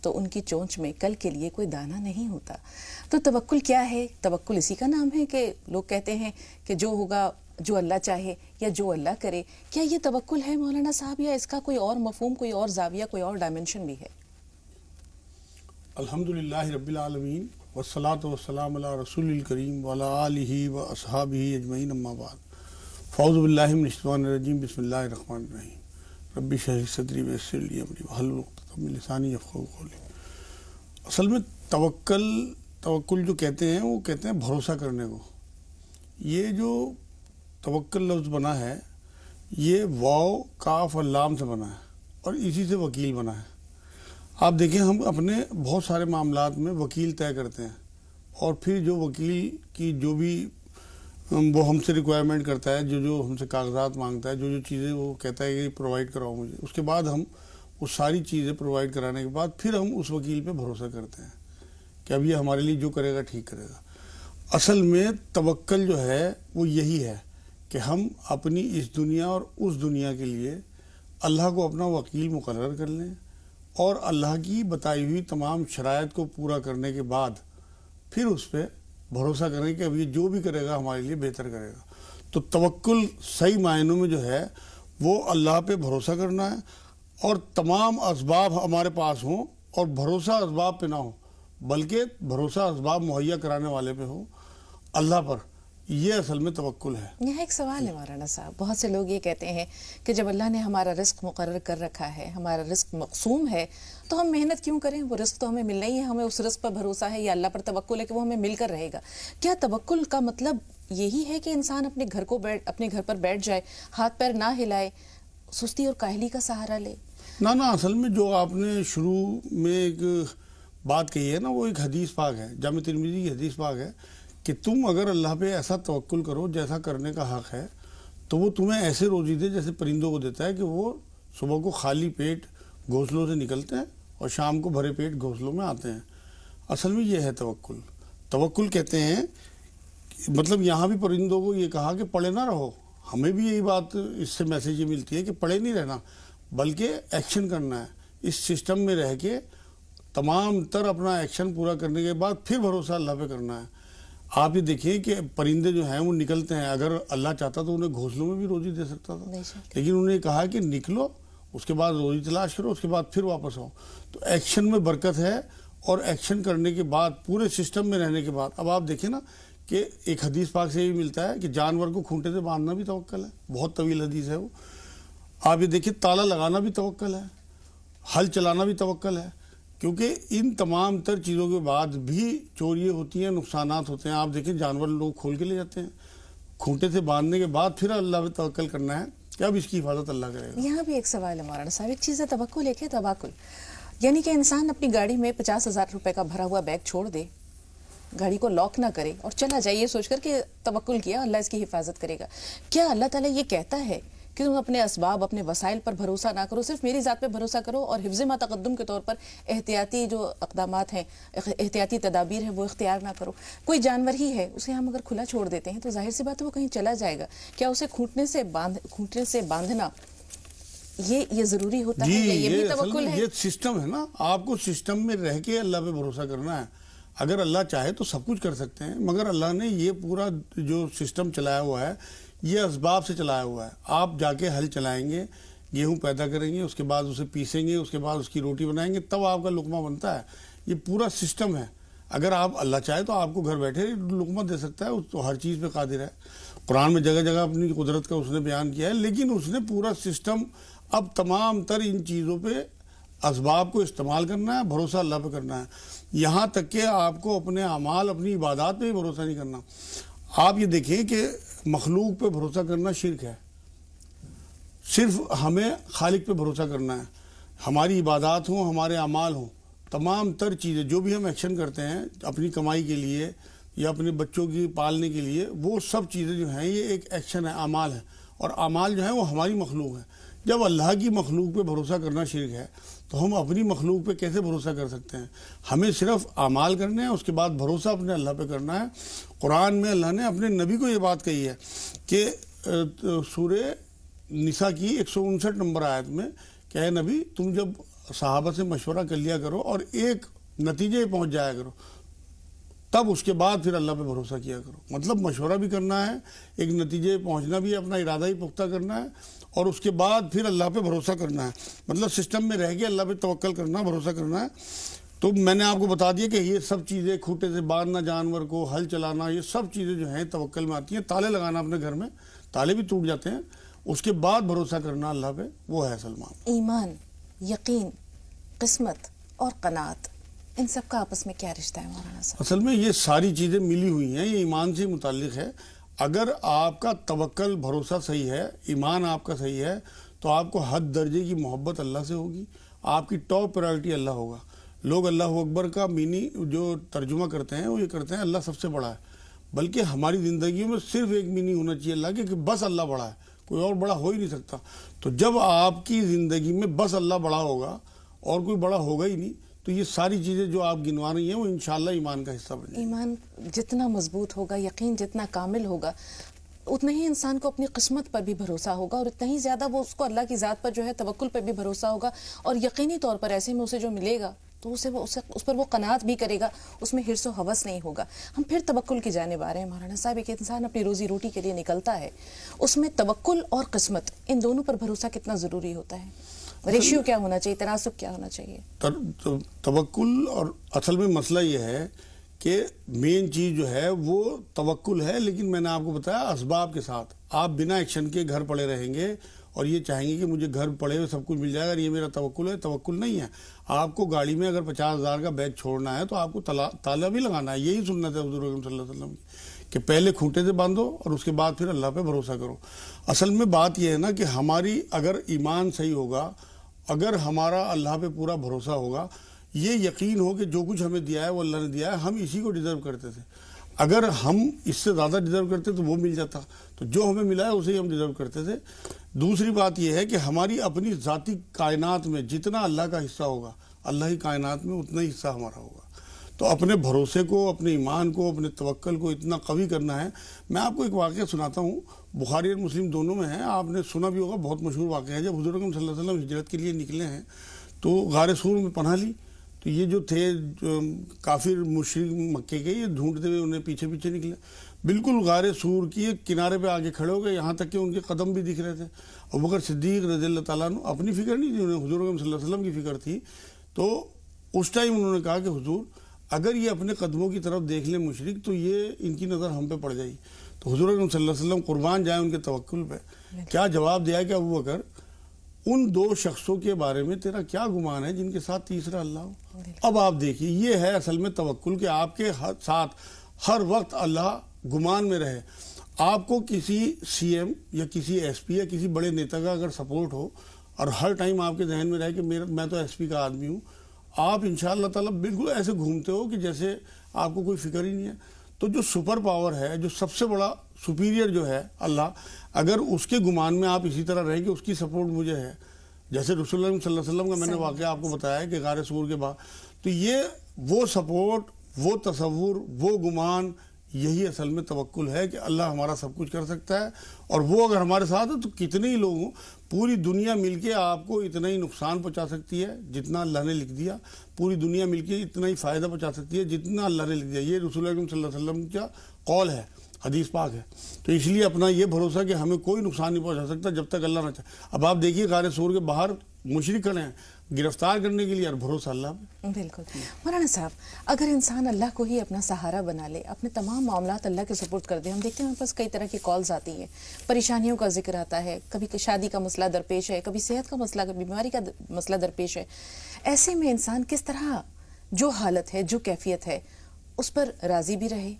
تو ان کی چونچ میں کل کے لیے کوئی دانہ نہیں ہوتا. تو توکل کیا ہے؟ توکل اسی کا نام ہے کہ لوگ کہتے ہیں کہ جو ہوگا جو اللہ چاہے یا جو اللہ کرے. کیا یہ توکل ہے مولانا صاحب، یا اس کا کوئی اور مفہوم، کوئی اور زاویہ، کوئی اور ڈائمنشن بھی ہے؟ الحمدللہ رب العالمین والصلاة والسلام علی رسول الکریم وعلی آلہ و اصحابہ اجمعین، اما بعد. فاعوذ باللہ من الشیطان الرجیم، بسم اللہ الرحمن الرحیم. رب اشرح لی صدری ویسر لی امری واحلل عقدۃ من لسانی یفقہوا قولی. اصل میں توکل جو کہتے ہیں وہ کہتے ہیں بھروسہ کرنے کو. یہ جو توکل لفظ بنا ہے یہ واو کاف اور لام سے بنا ہے اور اسی سے وکیل بنا ہے. آپ دیکھیں ہم اپنے بہت سارے معاملات میں وکیل طے کرتے ہیں اور پھر جو وکیل کی جو بھی وہ ہم سے ریکوائرمنٹ کرتا ہے، جو ہم سے کاغذات مانگتا ہے، جو چیزیں وہ کہتا ہے کہ پرووائڈ کراؤ مجھے، اس کے بعد ہم وہ ساری چیزیں پرووائڈ کرانے کے بعد پھر ہم اس وکیل پہ بھروسہ کرتے ہیں کہ اب یہ ہمارے لیے جو کرے گا ٹھیک کرے گا. اصل میں توکل جو ہے وہ یہی ہے کہ ہم اپنی اس دنیا اور اس دنیا کے لیے اللہ کو اپنا وکیل مقرر کر لیں اور اللہ کی بتائی ہوئی تمام شرائط کو پورا کرنے کے بعد پھر اس پہ بھروسہ کریں کہ اب یہ جو بھی کرے گا ہمارے لیے بہتر کرے گا. تو توکل صحیح معنوں میں جو ہے وہ اللہ پہ بھروسہ کرنا ہے اور تمام اسباب ہمارے پاس ہوں اور بھروسہ اسباب پہ نہ ہو بلکہ بھروسہ اسباب مہیا کرانے والے پہ ہو، اللہ پر. یہ اصل میں توکل ہے. یہاں ایک سوال ہے مولانا صاحب، بہت سے لوگ یہ کہتے ہیں کہ جب اللہ نے ہمارا رزق مقرر کر رکھا ہے، ہمارا رزق مقسوم ہے، تو ہم محنت کیوں کریں؟ وہ رزق تو ہمیں ملنا ہی ہے، ہمیں اس رزق پر بھروسہ ہے یا اللہ پر توکل ہے کہ وہ ہمیں مل کر رہے گا. کیا توکل کا مطلب یہی ہے کہ انسان اپنے گھر پر بیٹھ جائے، ہاتھ پیر نہ ہلائے، سستی اور کاہلی کا سہارا لے؟ نہ اصل میں جو آپ نے شروع میں ایک بات کہی ہے نا، وہ ایک حدیث پاک ہے، جامع ترمذی کی حدیث پاک ہے کہ تم اگر اللہ پہ ایسا توکل کرو جیسا کرنے کا حق ہے تو وہ تمہیں ایسے روزی دے جیسے پرندوں کو دیتا ہے کہ وہ صبح کو خالی پیٹ گھونسلوں سے نکلتے ہیں اور شام کو بھرے پیٹ گھونسلوں میں آتے ہیں. اصل میں یہ ہے توکل. توکل کہتے ہیں مطلب یہاں بھی پرندوں کو یہ کہا کہ پڑے نہ رہو. ہمیں بھی یہی بات اس سے میسیج یہ ملتی ہے کہ پڑے نہیں رہنا بلکہ ایکشن کرنا ہے. اس سسٹم میں رہ کے تمام تر اپنا ایکشن پورا کرنے کے بعد پھر بھروسہ اللہ پہ کرنا ہے. آپ یہ دیکھیں کہ پرندے جو ہیں وہ نکلتے ہیں، اگر اللہ چاہتا تو انہیں گھونسلوں میں بھی روزی دے سکتا تھا، لیکن انہوں نے کہا کہ نکلو، اس کے بعد روزی تلاش کرو، اس کے بعد پھر واپس آؤ. تو ایکشن میں برکت ہے اور ایکشن کرنے کے بعد پورے سسٹم میں رہنے کے بعد اب آپ دیکھیں نا کہ ایک حدیث پاک سے یہ ملتا ہے کہ جانور کو کھونٹے سے باندھنا بھی توکل ہے. بہت طویل حدیث ہے وہ. آپ یہ دیکھیں تالا لگانا بھی توکل ہے، ہل چلانا بھی توکل ہے، کیونکہ ان تمام تر چیزوں کے بعد بھی چوریاں ہوتی ہیں، نقصانات ہوتے ہیں. آپ دیکھیں جانور لوگ کھول کے لے جاتے ہیں، کھونٹے سے باندھنے کے بعد پھر اللہ پہ توکل کرنا ہے کہ اب اس کی حفاظت اللہ کرے گا. یہاں بھی ایک سوال ہے مولانا صاحب، ایک چیز ہے توکل، ایک ہے تواکل. یعنی کہ انسان اپنی گاڑی میں 50,000 روپے کا بھرا ہوا بیگ چھوڑ دے، گاڑی کو لاک نہ کرے اور چلا جائے یہ سوچ کر کہ توکل کیا، اللہ اس کی حفاظت کرے گا. کیا اللہ تعالیٰ یہ کہتا ہے کہ تم اپنے اسباب، اپنے وسائل پر بھروسہ نہ کرو، صرف میری ذات پہ بھروسہ کرو اور حفظ ما تقدم کے طور پر احتیاطی جو اقدامات ہیں، احتیاطی تدابیر ہیں وہ اختیار نہ کرو؟ کوئی جانور ہی ہے، اسے ہم اگر کھلا چھوڑ دیتے ہیں تو ظاہر سی بات ہے وہ کہیں چلا جائے گا. کیا اسے کھونٹنے سے باندھنا یہ ضروری ہوتا ہے یا یہ بھی توکل ہے؟ یہ سسٹم ہے نا، آپ کو سسٹم میں رہ کے اللہ پہ بھروسہ کرنا ہے. اگر اللہ چاہے تو سب کچھ کر سکتے ہیں، مگر اللہ نے یہ پورا جو سسٹم چلایا ہوا ہے یہ اسباب سے چلایا ہوا ہے. آپ جا کے ہل چلائیں گے، گیہوں پیدا کریں گے، اس کے بعد اسے پیسیں گے، اس کے بعد اس کی روٹی بنائیں گے، تب آپ کا لقمہ بنتا ہے. یہ پورا سسٹم ہے. اگر آپ اللہ چاہے تو آپ کو گھر بیٹھے لقمہ دے سکتا ہے، تو ہر چیز پہ قادر ہے. قرآن میں جگہ جگہ اپنی قدرت کا اس نے بیان کیا ہے، لیکن اس نے پورا سسٹم اب تمام تر ان چیزوں پہ اسباب کو استعمال کرنا ہے، بھروسہ اللہ پہ کرنا ہے. یہاں تک کہ آپ کو اپنے اعمال، اپنی عبادات پہ بھی بھروسہ نہیں کرنا. آپ یہ دیکھیں کہ مخلوق پہ بھروسہ کرنا شرک ہے. صرف ہمیں خالق پہ بھروسہ کرنا ہے. ہماری عبادات ہوں، ہمارے اعمال ہوں، تمام تر چیزیں جو بھی ہم ایکشن کرتے ہیں اپنی کمائی کے لیے یا اپنے بچوں کی پالنے کے لیے، وہ سب چیزیں جو ہیں یہ ایک ایکشن ہے، اعمال ہے. اور اعمال جو ہیں وہ ہماری مخلوق ہیں. جب اللہ کی مخلوق پہ بھروسہ کرنا شرک ہے تو ہم اپنی مخلوق پہ کیسے بھروسہ کر سکتے ہیں؟ ہمیں صرف اعمال کرنے ہیں، اس کے بعد بھروسہ اپنے اللہ پہ کرنا ہے. قرآن میں اللہ نے اپنے نبی کو یہ بات کہی ہے کہ سورہ نساء کی 159 نمبر آیت میں کہ اے نبی، تم جب صحابہ سے مشورہ کر لیا کرو اور ایک نتیجے پہ پہنچ جایا کرو، تب اس کے بعد پھر اللہ پہ بھروسہ کیا کرو۔ مطلب مشورہ بھی کرنا ہے، ایک نتیجے پہ پہنچنا بھی ہے، اپنا ارادہ ہی پختہ کرنا ہے، اور اس کے بعد پھر اللہ پہ بھروسہ کرنا ہے۔ مطلب سسٹم میں رہ کے اللہ پہ توکل کرنا، بھروسہ کرنا ہے۔ تو میں نے آپ کو بتا دیا کہ یہ سب چیزیں، کھوٹے سے باندھنا جانور کو، ہل چلانا، یہ سب چیزیں جو ہیں توکل میں آتی ہیں۔ تالے لگانا اپنے گھر میں، تالے بھی ٹوٹ جاتے ہیں، اس کے بعد بھروسہ کرنا اللہ پہ، وہ ہے سلمان۔ ایمان، یقین، قسمت اور قناعت، ان سب کا آپس میں کیا رشتہ ہے مولانا صاحب؟ اصل میں یہ ساری چیزیں ملی ہوئی ہیں، یہ ایمان سے متعلق ہے۔ اگر آپ کا توکل، بھروسہ صحیح ہے، ایمان آپ کا صحیح ہے، تو آپ کو حد درجے کی محبت اللہ سے ہوگی، آپ کی ٹاپ پرائرٹی اللہ ہوگا۔ لوگ اللہ اکبر کا مینی جو ترجمہ کرتے ہیں وہ یہ کرتے ہیں اللہ سب سے بڑا ہے، بلکہ ہماری زندگیوں میں صرف ایک مینی ہونا چاہیے اللہ کے، کہ بس اللہ بڑا ہے، کوئی اور بڑا ہو ہی نہیں سکتا۔ تو جب آپ کی زندگی میں بس اللہ بڑا ہوگا اور کوئی بڑا ہوگا ہی نہیں، تو یہ ساری چیزیں جو آپ گنوا رہی ہیں وہ انشاءاللہ ایمان کا حصہ بن جائیں گی۔ ایمان جتنا مضبوط ہوگا، یقین جتنا کامل ہوگا، اتنا ہی انسان کو اپنی قسمت پر بھی بھروسہ ہوگا، اور اتنا ہی زیادہ وہ اس کو اللہ کی ذات پر جو ہے توکل پر بھی بھروسہ ہوگا، اور یقینی طور پر ایسے میں اسے جو ملے گا تو اس پر وہ قناعت بھی کرے گا، اس میں حرص و ہوس نہیں ہوگا۔ ہم پھر توکل کی جانب آ رہے ہیں مولانا صاحب۔ ایک انسان اپنی روزی روٹی کے لیے نکلتا ہے، اس میں توکل اور قسمت، ان دونوں پر بھروسہ کتنا ضروری ہوتا ہے؟ ریشیو کیا ہونا چاہیے، تناسب کیا ہونا چاہیے؟ توکل، اور اصل میں مسئلہ یہ ہے کہ مین چیز جو ہے وہ توکل ہے، لیکن میں نے آپ کو بتایا اسباب کے ساتھ۔ آپ بنا ایکشن کے گھر پڑے رہیں گے اور یہ چاہیں گے کہ مجھے گھر پڑے ہوئے سب کچھ مل جائے گا، یہ میرا توکل ہے، توکل نہیں ہے۔ آپ کو گاڑی میں اگر 50,000 کا بیگ چھوڑنا ہے تو آپ کو تالا بھی لگانا ہے۔ یہی سنت ہے حضور اکرم صلی اللہ علیہ وسلم کی، کہ پہلے کھوٹے سے باندھو اور اس کے بعد پھر اللہ پہ بھروسہ کرو۔ اصل میں بات یہ ہے نا کہ ہماری اگر ایمان صحیح ہوگا، اگر ہمارا اللہ پہ پورا بھروسہ ہوگا، یہ یقین ہو کہ جو کچھ ہمیں دیا ہے وہ اللہ نے دیا ہے، ہم اسی کو ڈیزرو کرتے تھے۔ اگر ہم اس سے زیادہ ڈیزرو کرتے تو وہ مل جاتا، تو جو ہمیں ملا ہے اسے ہی ہم ڈیزرو کرتے تھے۔ دوسری بات یہ ہے کہ ہماری اپنی ذاتی کائنات میں جتنا اللہ کا حصہ ہوگا، اللہ ہی کائنات میں اتنا ہی حصہ ہمارا ہوگا۔ تو اپنے بھروسے کو، اپنے ایمان کو، اپنے توکل کو اتنا قوی کرنا ہے۔ میں آپ کو ایک واقعہ سناتا ہوں، بخاری اور مسلم دونوں میں ہے، آپ نے سنا بھی ہوگا، بہت مشہور واقعہ ہے۔ جب حضور اکرم صلی اللہ علیہ وسلم ہجرت کے لیے نکلے ہیں تو غار سور میں پناہ لی، تو یہ جو تھے کافر مشرک مکے کے، یہ ڈھونڈتے ہوئے انہیں پیچھے پیچھے نکلے، بالکل غار سور کی ایک کنارے پہ آگے کھڑے ہو گئے، یہاں تک کہ ان کے قدم بھی دکھ رہے تھے۔ ابوبکر صدیق رضی اللہ تعالیٰ عنہ، اپنی فکر نہیں تھی انہیں، حضور اکرم صلی اللہ علیہ وسلم کی فکر تھی۔ تو اس ٹائم انہوں نے کہا کہ حضور اگر یہ اپنے قدموں کی طرف دیکھ لیں مشرک تو یہ ان کی نظر ہم پہ پڑ جائے گی۔ تو حضور اکرم صلی اللہ علیہ وسلم قربان جائیں ان کے توکل پہ، کیا جواب دیا کہ ابوبکر ان دو شخصوں کے بارے میں تیرا کیا گمان ہے جن کے ساتھ تیسرا اللہ ہو؟ اب آپ دیکھیے، یہ ہے اصل میں توکل، کہ آپ کے ساتھ ہر وقت اللہ گمان میں رہے۔ آپ کو کسی سی ایم یا کسی ایس پی یا کسی بڑے نیتا کا اگر سپورٹ ہو اور ہر ٹائم آپ کے ذہن میں رہے کہ میں تو ایس پی کا آدمی ہوں، آپ انشاءاللہ تعالیٰ بالکل ایسے گھومتے ہو کہ جیسے آپ کو کوئی فکر ہی نہیں ہے۔ تو جو سپر پاور ہے، جو سب سے بڑا سپیریئر جو ہے اللہ، اگر اس کے گمان میں آپ اسی طرح رہیں کہ اس کی سپورٹ مجھے ہے، جیسے رسول اللہ صلی اللہ علیہ وسلم کا میں نے واقعہ آپ کو بتایا کہ غار سور کے بعد، تو یہ وہ سپورٹ، وہ تصور، وہ گمان، یہی اصل میں توکل ہے کہ اللہ ہمارا سب کچھ کر سکتا ہے، اور وہ اگر ہمارے ساتھ ہے تو کتنے ہی لوگ ہوں، پوری دنیا مل کے آپ کو اتنا ہی نقصان پہنچا سکتی ہے جتنا اللہ نے لکھ دیا، پوری دنیا مل کے اتنا ہی فائدہ پہنچا سکتی ہے جتنا اللہ نے لکھ دیا۔ یہ رسول اللہ صلی اللہ علیہ وسلم کا قول ہے، حدیث پاک ہے۔ تو اس لیے اپنا یہ بھروسہ کہ ہمیں کوئی نقصان نہیں پہنچا سکتا جب تک اللہ نہ چاہے۔ اب آپ دیکھیے غار سور کے باہر مشرک کھڑے ہیں گرفتار کرنے کے لیے، اور بھروسہ اللہ پہ۔ بالکل مولانا صاحب، اگر انسان اللہ کو ہی اپنا سہارا بنا لے، اپنے تمام معاملات اللہ کے سپورٹ کر دے، ہم دیکھتے ہیں ہمارے پاس کئی طرح کی کالز آتی ہیں، پریشانیوں کا ذکر آتا ہے، کبھی شادی کا مسئلہ درپیش ہے، کبھی صحت کا مسئلہ، کبھی بیماری کا مسئلہ درپیش ہے۔ ایسے میں انسان کس طرح جو حالت ہے، جو کیفیت ہے، اس پر راضی بھی رہے،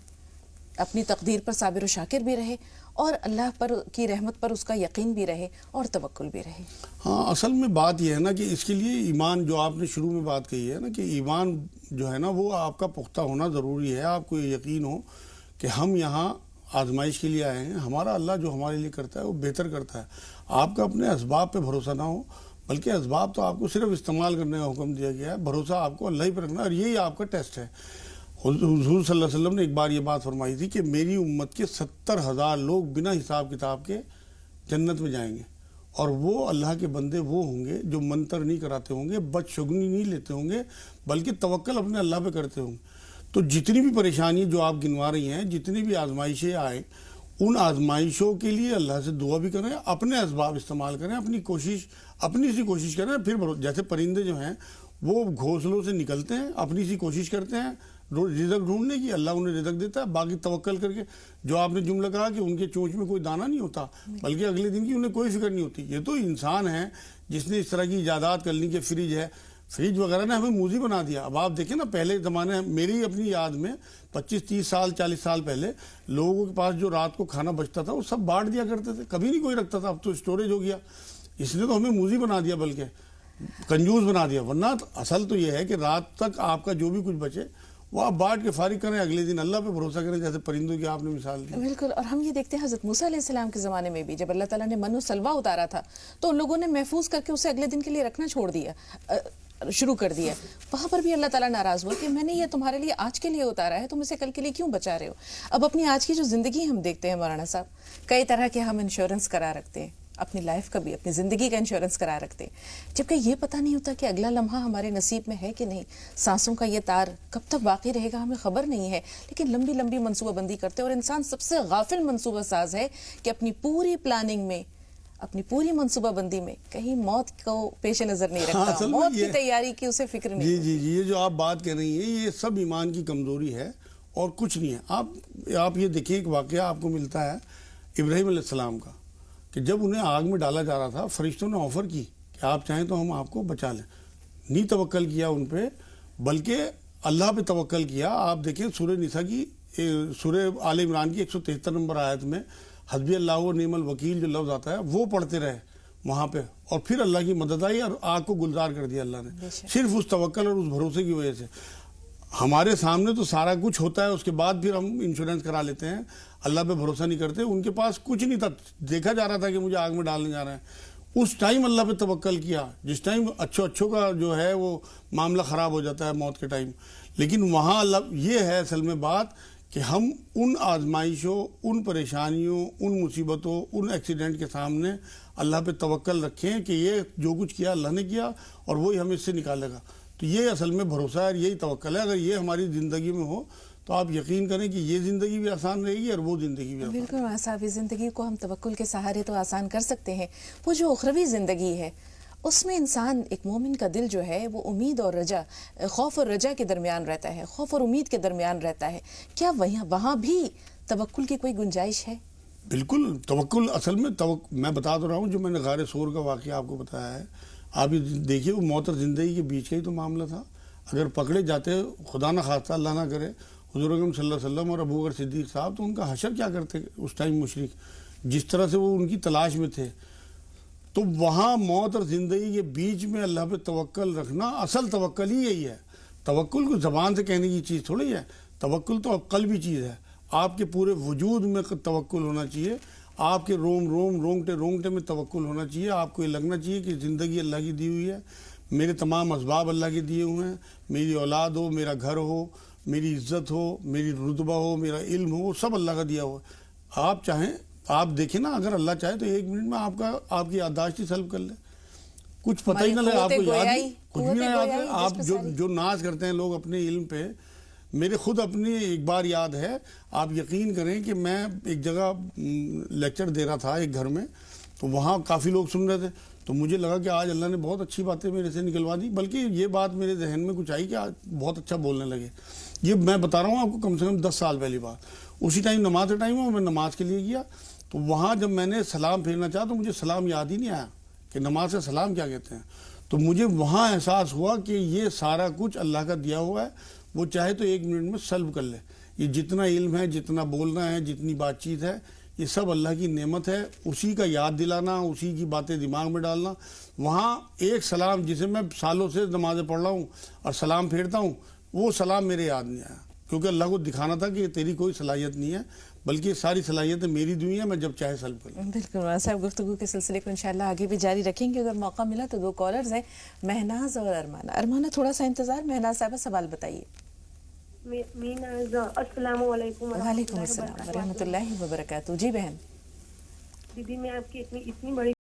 اپنی تقدیر پر صابر و شاکر بھی رہے، اور اللہ پر کی رحمت پر اس کا یقین بھی رہے، اور توکل بھی رہے؟ ہاں، اصل میں بات یہ ہے نا کہ اس کے لیے ایمان، جو آپ نے شروع میں بات کہی ہے نا کہ ایمان جو ہے نا وہ آپ کا پختہ ہونا ضروری ہے۔ آپ کو یہ یقین ہو کہ ہم یہاں آزمائش کے لیے آئے ہیں، ہمارا اللہ جو ہمارے لیے کرتا ہے وہ بہتر کرتا ہے۔ آپ کا اپنے اسباب پہ بھروسہ نہ ہو، بلکہ اسباب تو آپ کو صرف استعمال کرنے کا حکم دیا گیا ہے، بھروسہ آپ کو اللہ ہی پہ رکھنا ہے، اور یہی آپ کا ٹیسٹ ہے۔ حضور صلی اللہ علیہ وسلم نے ایک بار یہ بات فرمائی تھی کہ میری امت کے 70,000 لوگ بنا حساب کتاب کے جنت میں جائیں گے، اور وہ اللہ کے بندے وہ ہوں گے جو منتر نہیں کراتے ہوں گے، بدشگنی نہیں لیتے ہوں گے، بلکہ توکل اپنے اللہ پہ کرتے ہوں گے۔ تو جتنی بھی پریشانی جو آپ گنوا رہی ہیں، جتنی بھی آزمائشیں آئیں، ان آزمائشوں کے لیے اللہ سے دعا بھی کریں، اپنے اسباب استعمال کریں، اپنی سی کوشش کریں۔ پھر جیسے پرندے جو ہیں وہ گھونسلوں سے نکلتے ہیں، اپنی سی کوشش کرتے ہیں رزق ڈھونڈنے کی، اللہ انہیں رزق دیتا ہے، باقی توکل کر کے۔ جو آپ نے جملہ کہا کہ ان کے چونچ میں کوئی دانہ نہیں ہوتا، بلکہ اگلے دن کی انہیں کوئی فکر نہیں ہوتی۔ یہ تو انسان ہے جس نے اس طرح کی ایجادات کر لی کہ فریج وغیرہ نے ہمیں موذی بنا دیا۔ اب آپ دیکھیں نا، پہلے زمانے میری اپنی یاد میں 25-30 سال 40 سال پہلے لوگوں کے پاس جو رات کو کھانا بچتا تھا وہ سب بانٹ دیا کرتے تھے، کبھی نہیں کوئی رکھتا تھا۔ اب تو اسٹوریج ہو گیا، اس نے تو ہمیں موذی بنا دیا، بلکہ کنجوس بنا دیا۔ ورنہ اصل تو یہ ہے کہ رات تک آپ کا جو بھی کچھ بچے وہ آپ بانٹ کے فارغ کریں، اگلے دن اللہ پہ بھروسہ کریں، جیسے پرندوں کی آپ نے مثال دی۔ بالکل، اور ہم یہ دیکھتے ہیں حضرت موسیٰ علیہ السلام کے زمانے میں بھی جب اللہ تعالیٰ نے من و سلوہ اتارا تھا تو ان لوگوں نے محفوظ کر کے اسے اگلے دن کے لیے رکھنا شروع کر دیا۔ وہاں پر بھی اللہ تعالیٰ ناراض ہوا کہ میں نے یہ تمہارے لیے آج کے لیے اتارا ہے، تم اسے کل کے لیے کیوں بچا رہے ہو؟ اب اپنی آج کی جو زندگی ہم دیکھتے ہیں مولانا صاحب، کئی طرح کے ہم انشورنس کرا رکھتے ہیں، اپنی لائف کا بھی، اپنی زندگی کا انشورنس کرا رکھتے ہیں، جبکہ یہ پتہ نہیں ہوتا کہ اگلا لمحہ ہمارے نصیب میں ہے کہ نہیں۔ سانسوں کا یہ تار کب تک باقی رہے گا ہمیں خبر نہیں ہے، لیکن لمبی لمبی منصوبہ بندی کرتے ہیں۔ اور انسان سب سے غافل منصوبہ ساز ہے کہ اپنی پوری پلاننگ میں، اپنی پوری منصوبہ بندی میں کہیں موت کو پیش نظر نہیں رکھتا، موت کی تیاری کی اسے فکر نہیں۔ جی یہ جو آپ بات کر رہی ہیں یہ سب ایمان کی کمزوری ہے اور کچھ نہیں ہے۔ آپ یہ دیکھیں، ایک واقعہ آپ کو ملتا ہے ابراہیم علیہ السلام کا، کہ جب انہیں آگ میں ڈالا جا رہا تھا، فرشتوں نے آفر کی کہ آپ چاہیں تو ہم آپ کو بچا لیں۔ نہیں توکل کیا ان پہ، بلکہ اللہ پہ توکل کیا۔ آپ دیکھیں سورہ نساء کی، سورہ آل عمران کی 173 نمبر آیت میں حسبی اللہ و نعم الوکیل جو لفظ آتا ہے وہ پڑھتے رہے وہاں پہ، اور پھر اللہ کی مدد آئی اور آگ کو گلزار کر دیا اللہ نے، صرف اس توکل اور اس بھروسے کی وجہ سے۔ ہمارے سامنے تو سارا کچھ ہوتا ہے، اس کے بعد پھر ہم انشورنس کرا لیتے ہیں، اللہ پہ بھروسہ نہیں کرتے۔ ان کے پاس کچھ نہیں تھا، دیکھا جا رہا تھا کہ مجھے آگ میں ڈالنے جا رہے ہیں، اس ٹائم اللہ پہ توکل کیا، جس ٹائم اچھوں کا جو ہے وہ معاملہ خراب ہو جاتا ہے موت کے ٹائم۔ لیکن وہاں اللہ، یہ ہے اصل میں بات کہ ہم ان آزمائشوں، ان پریشانیوں، ان مصیبتوں، ان ایکسیڈنٹ کے سامنے اللہ پہ توکل رکھیں کہ یہ جو کچھ کیا اللہ نے کیا اور وہی ہمیں اس سے نکالے گا۔ تو یہ اصل میں بھروسہ ہے اور یہی توکل ہے۔ اگر یہ ہماری زندگی میں ہو تو آپ یقین کریں کہ یہ زندگی بھی آسان رہے گی اور وہ زندگی بھی آسان۔ بالکل صاحب، زندگی کو ہم توکل کے سہارے تو آسان کر سکتے ہیں، وہ جو اخروی زندگی ہے اس میں انسان، ایک مومن کا دل جو ہے وہ امید اور رجا، خوف اور رجا کے درمیان رہتا ہے، خوف اور امید کے درمیان رہتا ہے۔ کیا وہاں بھی توکل کی کوئی گنجائش ہے؟ بالکل، توکل اصل میں میں بتا تو رہا ہوں، جو میں نے غار ثور کا واقعہ آپ کو بتایا ہے، آپ یہ دیکھیے وہ موت اور زندگی کے بیچ کا ہی تو معاملہ تھا۔ اگر پکڑے جاتے، خدا نہ خواستہ اللہ نہ کرے، حضور اکرم صلی اللہ علیہ وسلم اور ابو بکر صدیق صاحب، تو ان کا حشر کیا کرتے اس ٹائم مشرک، جس طرح سے وہ ان کی تلاش میں تھے۔ تو وہاں موت اور زندگی کے بیچ میں اللہ پہ توکل رکھنا، اصل توکل ہی یہی ہے۔ توکل کو زبان سے کہنے کی چیز تھوڑی ہے، توکل تو قلبی چیز ہے۔ آپ کے پورے وجود میں توکل ہونا چاہیے، آپ کے رونگٹے میں توکل ہونا چاہیے۔ آپ کو یہ لگنا چاہیے کہ زندگی اللہ کی دی ہوئی ہے، میرے تمام اسباب اللہ کے دیے ہوئے ہیں، میری اولاد ہو، میرا گھر ہو، میری عزت ہو، میری رتبہ ہو، میرا علم ہو، سب اللہ کا دیا ہوا ہے۔ آپ چاہیں، آپ دیکھیں نا، اگر اللہ چاہے تو 1 منٹ میں آپ کی یادداشت ہی سلب کر لے، کچھ پتہ ہی نہ لگے، آپ کو یاد ہی کچھ بھی نہ یاد ہے۔ آپ جو ناز کرتے ہیں لوگ اپنے علم پہ، میرے خود اپنی ایک بار یاد ہے، آپ یقین کریں کہ میں ایک جگہ لیکچر دے رہا تھا ایک گھر میں، تو وہاں کافی لوگ سن رہے تھے، تو مجھے لگا کہ آج اللہ نے بہت اچھی باتیں میرے سے نکلوا دی، بلکہ یہ بات میرے ذہن میں کچھ آئی کہ آج بہت اچھا بولنے لگے۔ یہ میں بتا رہا ہوں آپ کو کم سے کم 10 سال پہلی بات۔ اسی ٹائم نماز کا ٹائم ہوا، میں نماز کے لیے گیا، تو وہاں جب میں نے سلام پھیرنا چاہا تو مجھے سلام یاد ہی نہیں آیا کہ نماز سے سلام کیا کہتے ہیں۔ تو مجھے وہاں احساس ہوا کہ یہ سارا کچھ اللہ کا دیا ہوا ہے، وہ چاہے تو 1 منٹ میں سلب کر لے۔ یہ جتنا علم ہے، جتنا بولنا ہے، جتنی بات چیت ہے، یہ سب اللہ کی نعمت ہے، اسی کا یاد دلانا، اسی کی باتیں دماغ میں ڈالنا۔ وہاں ایک سلام جسے میں سالوں سے نمازیں پڑھ رہا ہوں اور سلام پھیرتا ہوں، وہ سلام میرے یاد نہیں آیا، کیونکہ اللہ کو دکھانا تھا کہ تیری کوئی صلاحیت نہیں ہے، بلکہ ساری صلاحیتیں میری دی ہیں، میں جب چاہے سلب کر لوں۔ بالکل صاحب، گفتگو کے سلسلے کو انشاءاللہ آگے بھی جاری رکھیں گے، اگر موقع ملا تو 2 کالرز ہیں، مہناز اور ارمانہ۔ تھوڑا سا انتظار، مہناز صاحبہ سوال بتائیے۔ السلام علیکم۔ وعلیکم السلام ورحمۃ اللہ وبرکاتہ۔ جی بہن، دیدی میں آپ کی اتنی بڑی